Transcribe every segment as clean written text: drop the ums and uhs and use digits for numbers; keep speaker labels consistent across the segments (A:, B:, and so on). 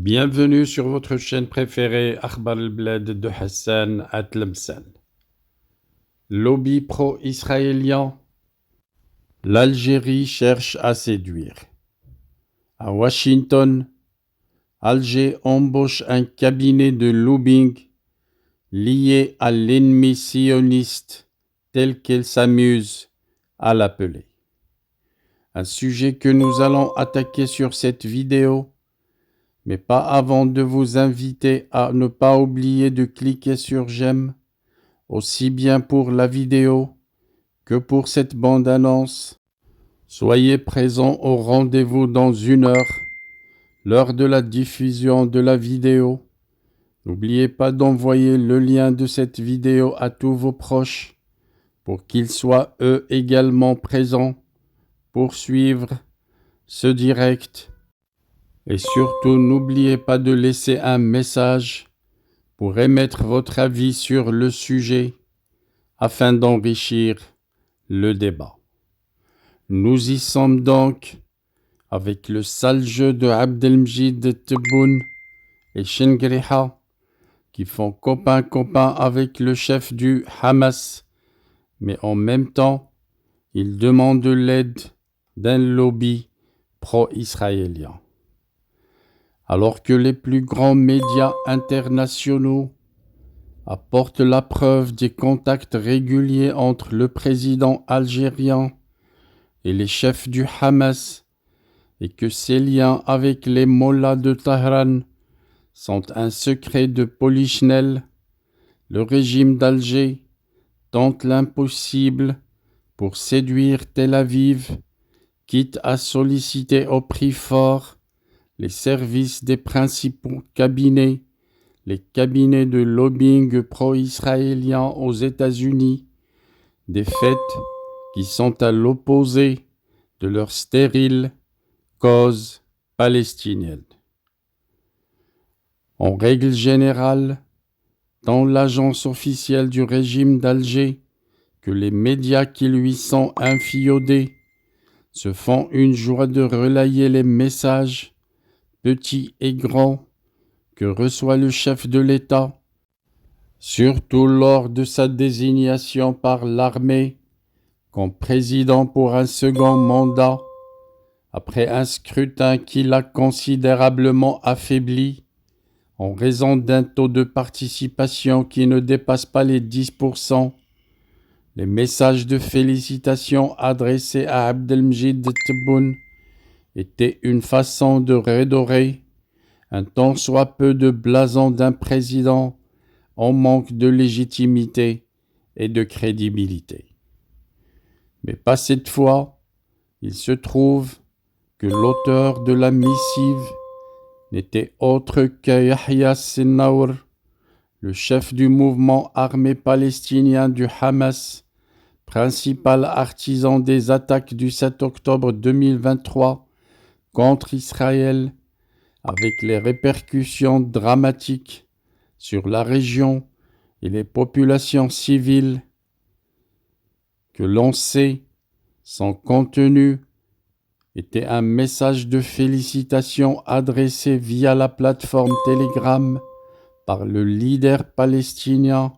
A: Bienvenue sur votre chaîne préférée Akhbar al-Bled de Hassan Atlemsan. Lobby pro-israélien. L'Algérie cherche à séduire. À Washington, Alger embauche un cabinet de lobbying lié à l'ennemi sioniste tel qu'elle s'amuse à l'appeler. Un sujet que nous allons attaquer sur cette vidéo, mais pas avant de vous inviter à ne pas oublier de cliquer sur j'aime, aussi bien pour la vidéo que pour cette bande-annonce. Soyez présents au rendez-vous dans 1 heure, l'heure de la diffusion de la vidéo. N'oubliez pas d'envoyer le lien de cette vidéo à tous vos proches pour qu'ils soient eux également présents pour suivre ce direct. Et surtout, n'oubliez pas de laisser un message pour émettre votre avis sur le sujet afin d'enrichir le débat. Nous y sommes donc avec le sale jeu de Abdelmjid Tebboune et Chengriha qui font copain-copain avec le chef du Hamas, mais en même temps, ils demandent l'aide d'un lobby pro-israélien. Alors que les plus grands médias internationaux apportent la preuve des contacts réguliers entre le président algérien et les chefs du Hamas, et que ces liens avec les mollahs de Téhéran sont un secret de polichinelle, le régime d'Alger tente l'impossible pour séduire Tel Aviv, quitte à solliciter au prix fort les services des principaux cabinets, les cabinets de lobbying pro-israéliens aux États-Unis, des faits qui sont à l'opposé de leur stérile cause palestinienne. En règle générale, tant l'agence officielle du régime d'Alger que les médias qui lui sont inféodés se font une joie de relayer les messages, petits et grands, que reçoit le chef de l'État, surtout lors de sa désignation par l'armée comme président pour un second mandat, après un scrutin qui l'a considérablement affaibli en raison d'un taux de participation qui ne dépasse pas les 10%. Les messages de félicitations adressés à Abdelmjid Tebboune étaient une façon de redorer un tant soit peu de blason d'un président en manque de légitimité et de crédibilité. Mais pas cette fois. Il se trouve que l'auteur de la missive n'était autre que Yahya Sinawr, le chef du mouvement armé palestinien du Hamas, principal artisan des attaques du 7 octobre 2023 contre Israël, avec les répercussions dramatiques sur la région et les populations civiles, que l'on sait, son contenu était un message de félicitations adressé via la plateforme Telegram par le leader palestinien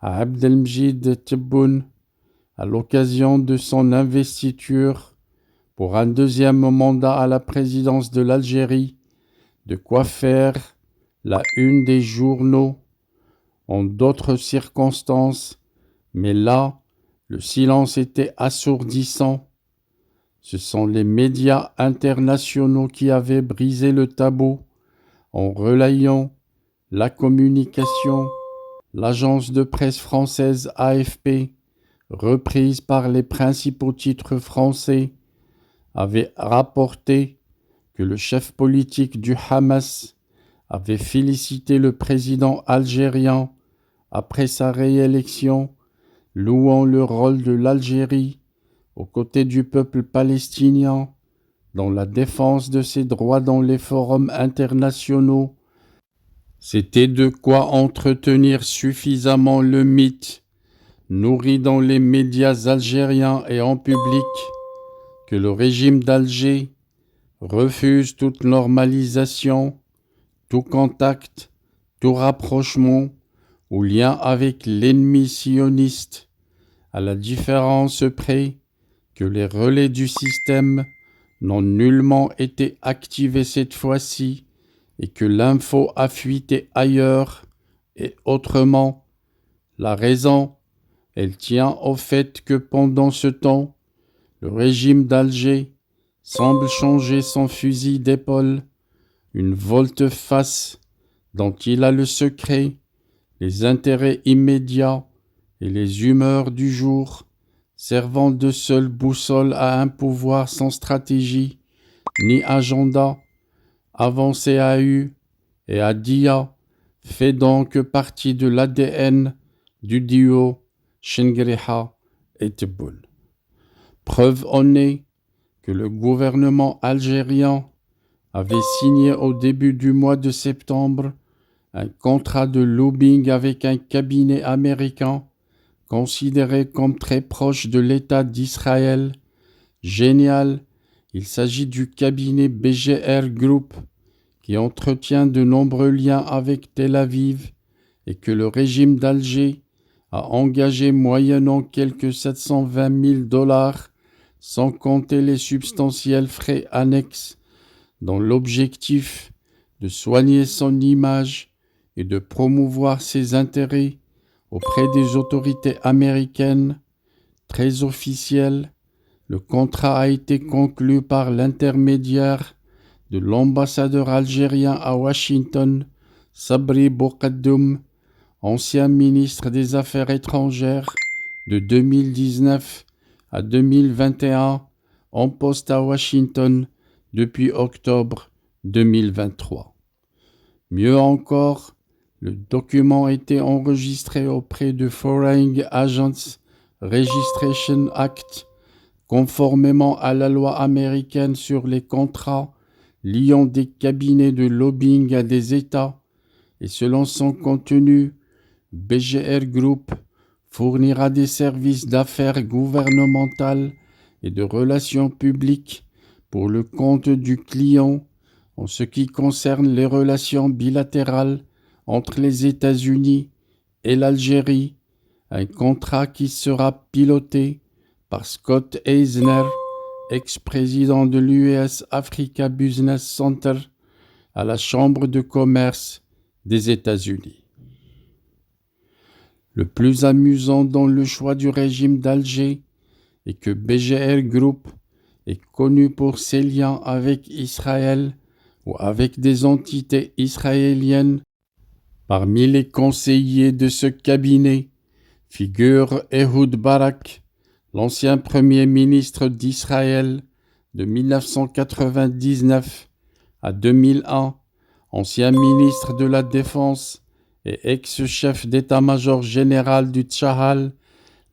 A: à Abdelmjid Tebboune à l'occasion de son investiture pour un deuxième mandat à la présidence de l'Algérie, de quoi faire la une des journaux en d'autres circonstances, mais là, le silence était assourdissant. Ce sont les médias internationaux qui avaient brisé le tabou en relayant la communication. L'agence de presse française AFP, reprise par les principaux titres français, avait rapporté que le chef politique du Hamas avait félicité le président algérien après sa réélection, louant le rôle de l'Algérie aux côtés du peuple palestinien dans la défense de ses droits dans les forums internationaux. C'était de quoi entretenir suffisamment le mythe, nourri dans les médias algériens et en public, que le régime d'Alger refuse toute normalisation tout contact, tout rapprochement ou lien avec l'ennemi sioniste, à la différence près que les relais du système n'ont nullement été activés cette fois-ci et que l'info a fuité ailleurs et autrement. La raison, elle tient au fait que pendant ce temps, le régime d'Alger semble changer son fusil d'épaule, une volte-face dont il a le secret, les intérêts immédiats et les humeurs du jour, servant de seule boussole à un pouvoir sans stratégie ni agenda, avancé à U et à Dia, fait donc partie de l'ADN du duo Chengrija et Tebboune. Preuve en est que le gouvernement algérien avait signé au début du mois de septembre un contrat de lobbying avec un cabinet américain considéré comme très proche de l'État d'Israël. Génial, il s'agit du cabinet BGR Group qui entretient de nombreux liens avec Tel Aviv et que le régime d'Alger a engagé moyennant quelques 720 000 $, sans compter les substantiels frais annexes, dans l'objectif de soigner son image et de promouvoir ses intérêts auprès des autorités américaines. Très officiel, le contrat a été conclu par l'intermédiaire de l'ambassadeur algérien à Washington, Sabri Boukaddoum, ancien ministre des Affaires étrangères de 2019 à 2021, en poste à Washington depuis octobre 2023. Mieux encore, le document a été enregistré auprès de Foreign Agents Registration Act, conformément à la loi américaine sur les contrats liant des cabinets de lobbying à des États, et selon son contenu, BGR Group fournira des services d'affaires gouvernementales et de relations publiques pour le compte du client en ce qui concerne les relations bilatérales entre les États-Unis et l'Algérie, un contrat qui sera piloté par Scott Eisner, ex-président de l'US Africa Business Center à la Chambre de commerce des États-Unis. Le plus amusant dans le choix du régime d'Alger est que BGR Group est connu pour ses liens avec Israël ou avec des entités israéliennes. Parmi les conseillers de ce cabinet figure Ehud Barak, l'ancien premier ministre d'Israël de 1999 à 2001, ancien ministre de la Défense et ex-chef d'état-major général du Tchahal,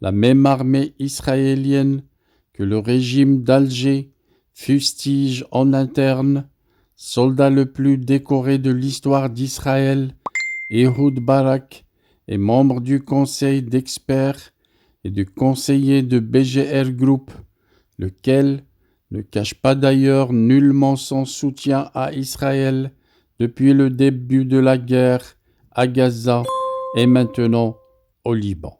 A: la même armée israélienne que le régime d'Alger fustige en interne, soldat le plus décoré de l'histoire d'Israël. Ehud Barak est membre du conseil d'experts et du conseiller de BGR Group, lequel ne cache pas d'ailleurs nullement son soutien à Israël depuis le début de la guerre à Gaza et maintenant au Liban.